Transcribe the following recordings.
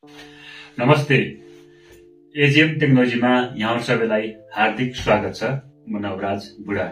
नमस्ते। एजिएम टेक्नोलोजीमा यहाँहरु सबैलाई हार्दिक स्वागत छ। म नवराज बुढा।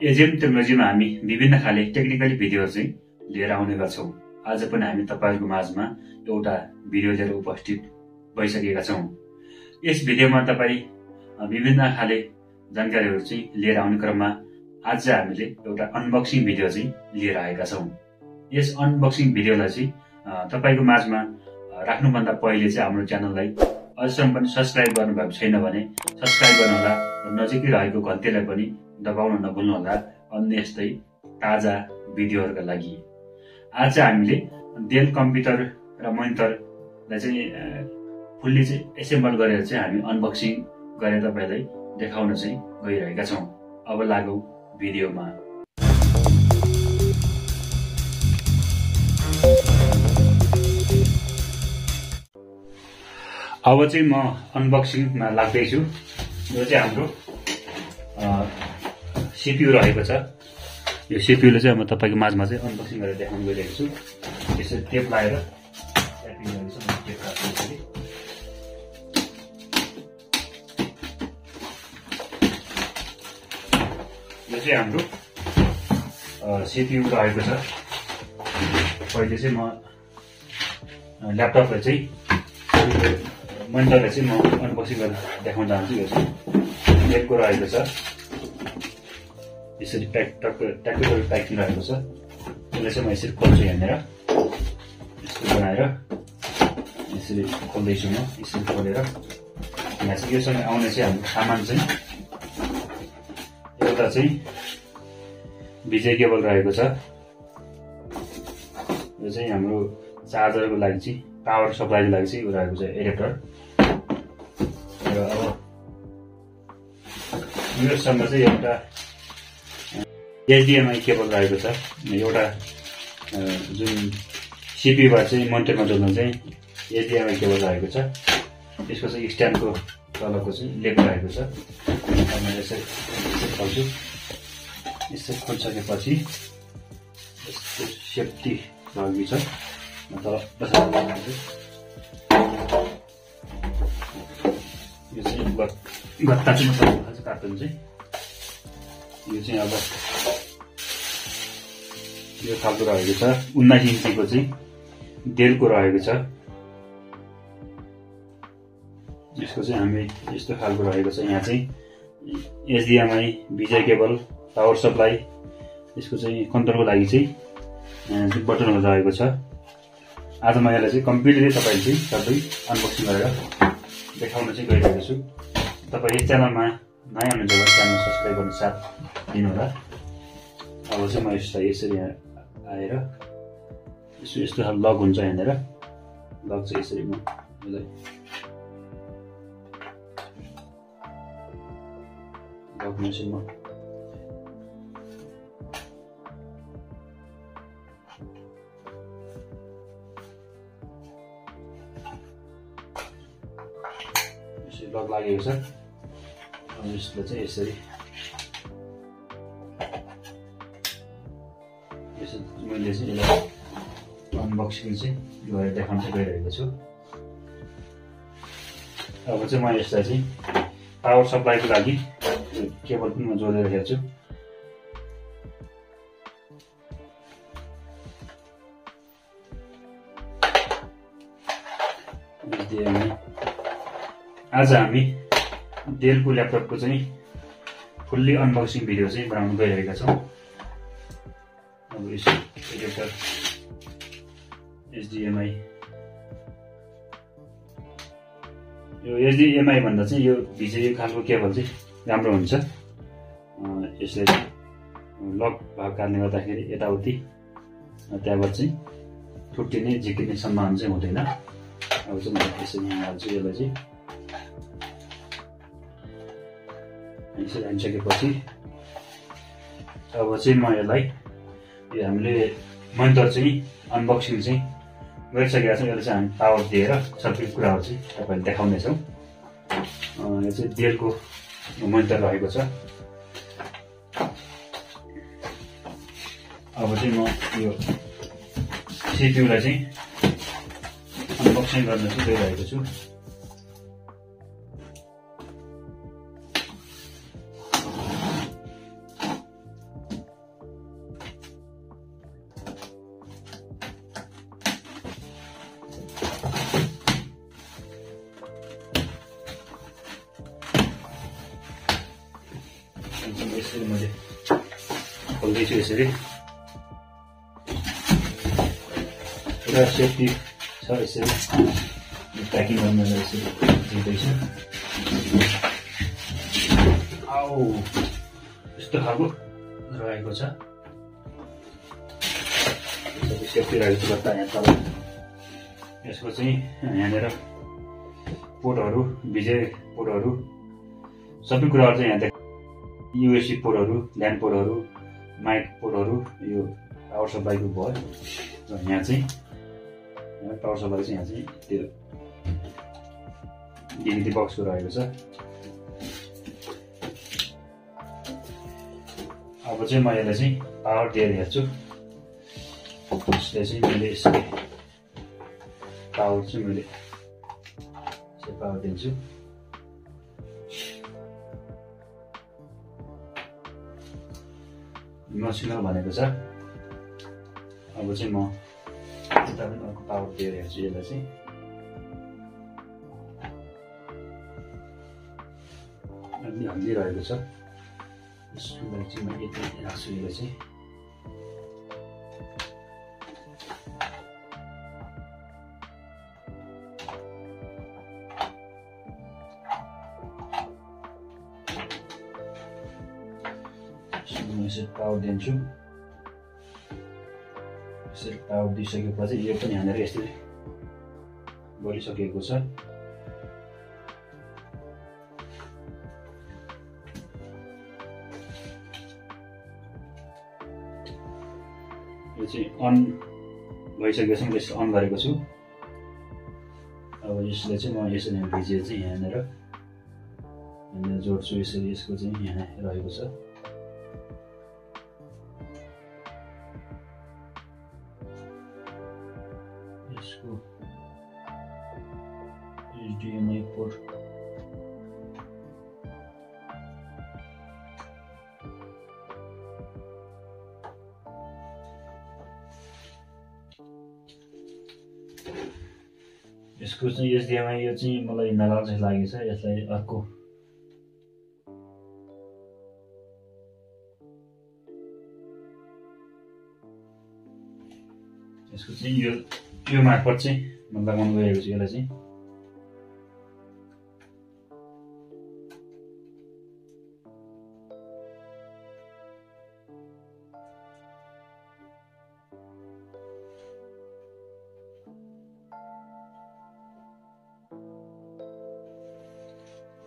एजिएम टेक्नोलोजीमा हामी विभिन्न खाले टेक्निकल भिडियोहरु चाहिँ लिएर आउने गर्छौं। आज पनि हामी तपाईहरुको माझमा एउटा भिडियो लिएर उपस्थित भइसकेका छौं। यस भिडियोमा तपाई विभिन्न खाले जानकारीहरु चाहिँ लिएर आउने क्रममा आज हामीले एउटा अनबक्सिङ भिडियो चाहिँ लिएर आएका छौं। यस अनबक्सिङ भिडियोलाई चाहिँ तपाईको माझमा राख्नुभन्दा पहिले चाहिँ हाम्रो च्यानललाई अझसम्म पनि सब्स्क्राइब गर्नुभएको छैन भने सब्स्क्राइब गर्नुहोला र नजिकै रहेको घन्टीलाई पनि दबाउन नभुल्नुहोला अन्य यस्तै ताजा भिडियोहरुका लागि। आज हामीले डेल कम्प्युटर र मोनिटरलाई चाहिँ फुल्ली चाहिँ एसेम्बल गरेर चाहिँ हामी अनबक्सिङ गरेर तपाईलाई देखाउन चाहिँ गइरहेका छौं। अब लागौं भिडियोमा। अब चाहिँ म अनबक्सिङमा लाग्दैछु। यो चाहिँ हाम्रो सीपीयू रहेको छ। यो सीपीयू ले चाहिँ म तपाईको माझमा चाहिँ अनबक्सिङ गरेर देखाउन गइरहेको छु। यसरी टेप लगाएर ट्यापिङ गरेको छु। टेप राख्छु। यो चाहिँ हाम्रो सीपीयू रहेको छ। पहिले चाहिँ म ल्यापटपलाई चाहिँ मोनिटरलाई चाहिँ म अनबक्सिङ गरेर देखाउन चाहन्छु। यो चाहिँ डेलको रहेको छ। यसरी ट्याक्टिकल प्याकिङ रहेको छ। यसलाई चाहिँ म यसरी खोल्छु यहाँनिर। यसरी बनाएर यसरी खोल्दैछु म। यसरी खोलेर यहाँ चाहिँ योसँग आउने चाहिँ हाम्रो सामान चाहिँ एउटा चाहिँ भिजे केबल रहेको छ। यो चाहिँ हाम्रो चार्जरको लागि चाहिँ पावर सप्लाईको लागि चाहिँ यो रहेको छ एडेप्टर। र अब योसँग चाहिँ एउटा एचडीएमआई केबल रहेको छ। एउटा जुन सीपीयूबाट चाहिँ मोनिटरमा जोड्न चाहिँ एचडीएमआई केबल रहेको छ। यसको चाहिँ स्ट्यान्डको तलको चाहिँ लेग रहेको छ। यसरी खोल्छु। यसरी खोलिसकेपछि यसको सेफ्टी रहेको छ। यो चाहिँ गत्ता चाहिँ मसँग कार्टुन चाहिँ यो चाहिँ अब यो खालको रहेको छ। 19 इन्चीको चाहिँ डेलको रहेको छ। यसको चाहिँ हामी यस्तो खालको रहेको छ। यहाँ चाहिँ एचडीएमआई भिजे केबल पावर सप्लाई यसको चाहिँ कन्ट्रोलको लागि चाहिँ बटनहरु रहेको छ। आज म यसलाई चाहिँ कम्प्लिटली तपाईले चाहिँ सबै अनबक्सिङ गरेर देखाउन चाहिँ गइरहेको छु। तपाई यस च्यानलमा नयाँ हुनुहुन्छ भने च्यानल सब्स्क्राइब गर्न साथ दिनुहोला। अब चाहिँ म यसलाई यसरी आएर यस्तो खालको लक हुन्छ यहाँनिर। लक चाहिँ यसरी म यसलाई लक मेसिनमा लक लागेको छ। यसलाई चाहिँ यसरी मैले चाहिँ यसलाई अनबक्सिङ चाहिँ गरेर देखाउन चाहिँ गइरहेको छु। अब चाहिँ म यसलाई चाहिँ पावर सप्लाईको लागि केबल पनि म जोडेर हेर्छु। आज हामी डेलको ल्यापटपको चाहिँ फुल्ली अनबक्सिङ भिडियो चाहिँ बनाउन गइरहेका छौं। अब यसो एडेप्टर एचडीएमआई यो एचडीएमआई भन्दा चाहिँ यो भिजे खालको केबल चाहिँ राम्रो हुन्छ। यसले लक भएको कारणले गर्दाखेरि यताउति त्यहाँबाट चाहिँ छुट्टिने झिकिने सम्भावना चाहिँ हुँदैन। अब चाहिँ म यसरी यहाँ हाल्छु। यसलाई चाहिँ यसरी हालिसकेपछि अब चाहिँ म यसलाई यो हामीले मोनिटर चाहिँ अनबक्सिङ चाहिँ गरिसकेका छौँ। यसलाई चाहिँ हामी पावर दिएर सबै कुराहरू चाहिँ तपाईलाई देखाउनेछौँ। यो चाहिँ डेलको मोनिटर रहेको छ। अब चाहिँ म यो सीपीयूलाई चाहिँ अनबक्सिङ गर्न चाहिँ गइरहेको छु। यसरी मैले खोल्दैछु, यसरी पुरा सेफ्टी छ। यसरी प्याकिङ गर्न यसरी दिँदैछु। आउ यस्तो खालको रहेको छ। सेफ्टी रहेको छ यहाँ तल। यसको चाहिँ यहाँनिर पोर्टहरू, विजय पोर्टहरू, सबै कुराहरू चाहिँ यहाँ युएसबी पोर्टहरू, ल्यान्ड पोर्टहरू, माइक पोर्टहरू, यो पावर सप्लाईको भयो। र यहाँ चाहिँ पावर सप्लाई चाहिँ यहाँ चाहिँ त्यो डिभिडी बक्सको रहेको छ। अब चाहिँ म यसलाई चाहिँ पावर दिएर हेर्छु। यसले चाहिँ मैले यसरी पावर चाहिँ मैले पावर दिन्छु। नसिग्नल भनेको छ। अब चाहिँ म यता पनि अर्को पावर दिएर हेर्छु। यसलाई चाहिँ अलि हल्लिरहेको छ। यसलाई चाहिँ म यति राख्छु। यसलाई चाहिँ यसरी पावर दिन्छु। यसरी पावर दिइसकेपछि यो पनि यहाँनिर यसरी बलिसकेको छ। यो चाहिँ अन भइसकेपछि मैले यसो अन गरेको छु। अब यसलाई चाहिँ म यसरी भिजेर चाहिँ यहाँनिर जोड्छु। यसरी यसको चाहिँ यहाँ रहेको छ। यसको HDMI पोर्ट यसको चाहिँ HDMI यो चाहिँ मलाई नराम्रो चाहिँ लागेको छ। यसलाई अर्को यसको चाहिँ यो मार्फत चाहिँ म लगाउनु गएको छु। यसलाई चाहिँ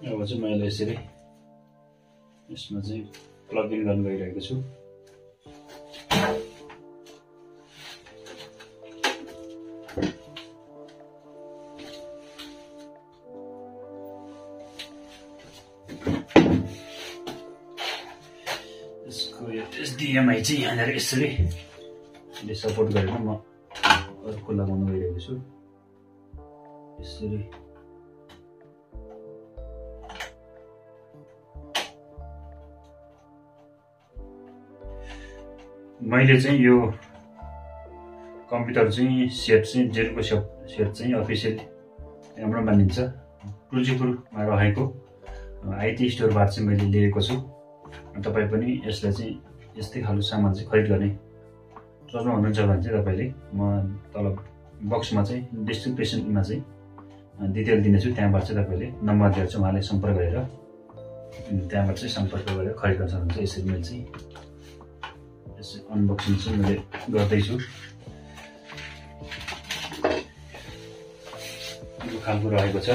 अब चाहिँ मैले यसरी यसमा चाहिँ प्लग इन गर्न गइरहेको छु। यसको यो HDMI चाहिँ यहाँनिर यसरी सपोर्ट गरेर म अर्को लगाउन गइरहेको छु। यसरी मैले चाहिँ यो कम्प्युटर चाहिँ सेट चाहिँ जेलको सेट चाहिँ अफिसियल राम्रो मानिन्छ। तुलसीपुरमा रहेको आइटी स्टोरबाट चाहिँ मैले लिएको छु। तपाईँ पनि यसलाई चाहिँ यस्तै खालको सामान चाहिँ खरिद गर्ने सोच्नु हुनुहुन्छ भने चाहिँ तपाईँले म तल बक्समा चाहिँ डिस्क्रिप्सनमा चाहिँ डिटेल दिनेछु। त्यहाँबाट चाहिँ तपाईँले नम्बर दिएर चाहिँ उहाँलाई सम्पर्क गरेर त्यहाँबाट चाहिँ सम्पर्क गरेर खरिद गर्न सक्नुहुन्छ। यसरी मैले चाहिँ अनबक्सिङ चाहिँ मैले गर्दैछु। यो खालको रहेको छ।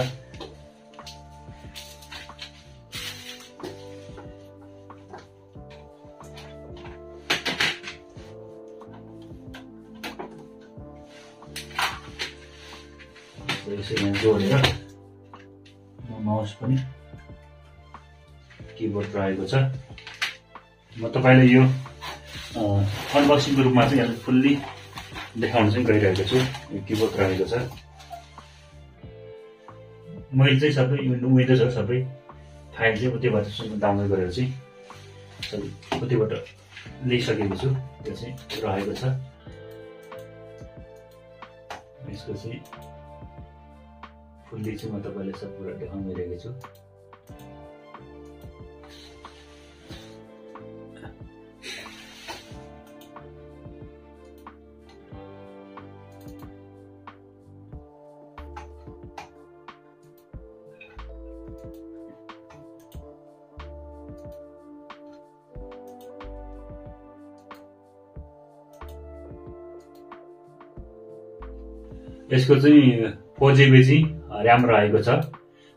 यसरी जोडेर माउस पनि किबोर्ड रहेको छ। म तपाईँलाई यो अनबक्सिङको रूपमा चाहिँ यसलाई फुल्ली देखाउन चाहिँ गइरहेको छु। यो किबोर्ड रहेको छ। मैले चाहिँ सबै विन्डोजहरू सबै फाइल चाहिँ उतैबाट डाउनलोड गरेर चाहिँ उतैबाट ल्याइसकेको छु। त्यो चाहिँ रहेको छ। यसको चाहिँ फुल्ली चाहिँ म तपाईँलाई सब कुरा देखाउन गइरहेको छु। यसको चाहिँ 4GB चाहिँ ऱ्याम रहेको छ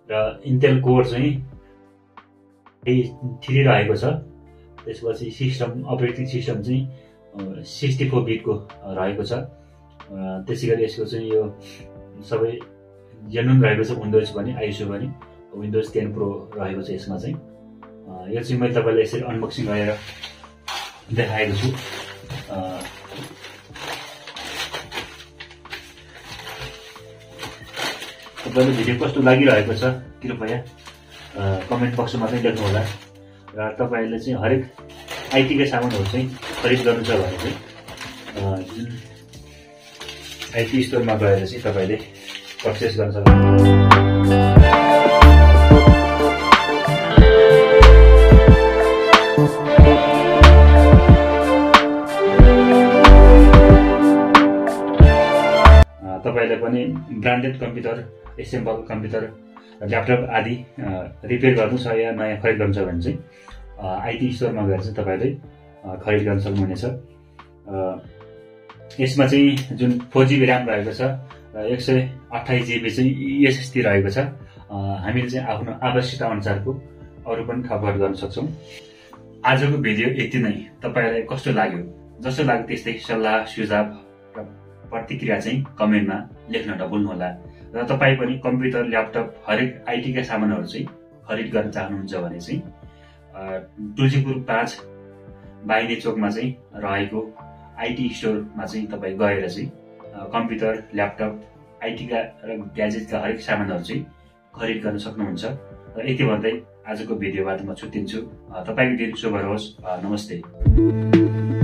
र इन्टेल कोर चाहिँ 3 रहेको छ। त्यसपछि अपरेटिङ सिस्टम चाहिँ 64 बिटको रहेको छ। त्यसैगरी यसको चाहिँ यो सबै जेन्युन रहेको छ। विन्डोज पनि आइएसओ पनि विन्डोज 10 प्रो रहेको छ यसमा चाहिँ। यो चाहिँ मैले तपाईँलाई यसरी अनबक्सिङ गरेर देखाएको छु। तपाईँले भिडियो कस्तो लागिरहेको छ कृपया कमेन्ट बक्समा चाहिँ लेख्नु होला। र तपाईँले चाहिँ हरेक आइटीका सामानहरू चाहिँ खरिद गर्नु छ भने चाहिँ जुन आइटी स्टोरमा गएर चाहिँ तपाईँले पर्चेस गर्न सक्नुहुन्छ। तपाईँलाई पनि branded computer, assemble computer, laptop आदि रिपेयर गर्नु छ या नयाँ खरिद गर्नु छ भने चाहिँ आइटी स्टोरमा गएर चाहिँ तपाईँले खरिद गर्न सक्नुहुनेछ। यसमा चाहिँ जुन 4GB ऱ्याम रहेको छ र 128GB चाहिँ एसएसडी रहेको छ। हामीले चाहिँ आफ्नो आवश्यकता अनुसारको अरू पनि थपघट गर्न सक्छौँ। आजको भिडियो यति नै। तपाईँलाई कस्तो लाग्यो? जस्तो लाग्यो त्यस्तै सल्लाह सुझाव र प्रतिक्रिया चाहिँ कमेन्टमा लेख्न नभुल्नुहोला। र तपाईँ पनि कम्प्युटर, ल्यापटप, हरेक आइटीका सामानहरू चाहिँ खरिद गर्न चाहनुहुन्छ भने चाहिँ तुलसीपुर 5 बाइने चोकमा चाहिँ रहेको आइटी स्टोरमा चाहिँ तपाईँ गएर चाहिँ कम्प्युटर, ल्यापटप, आइटीका र ग्याजेटका हरेक सामानहरू चाहिँ खरिद गर्न सक्नुहुन्छ। र यति भन्दै आजको भिडियोबाट म छुट्टिन्छु। तपाईँको दिन शुभ रहोस्। नमस्ते।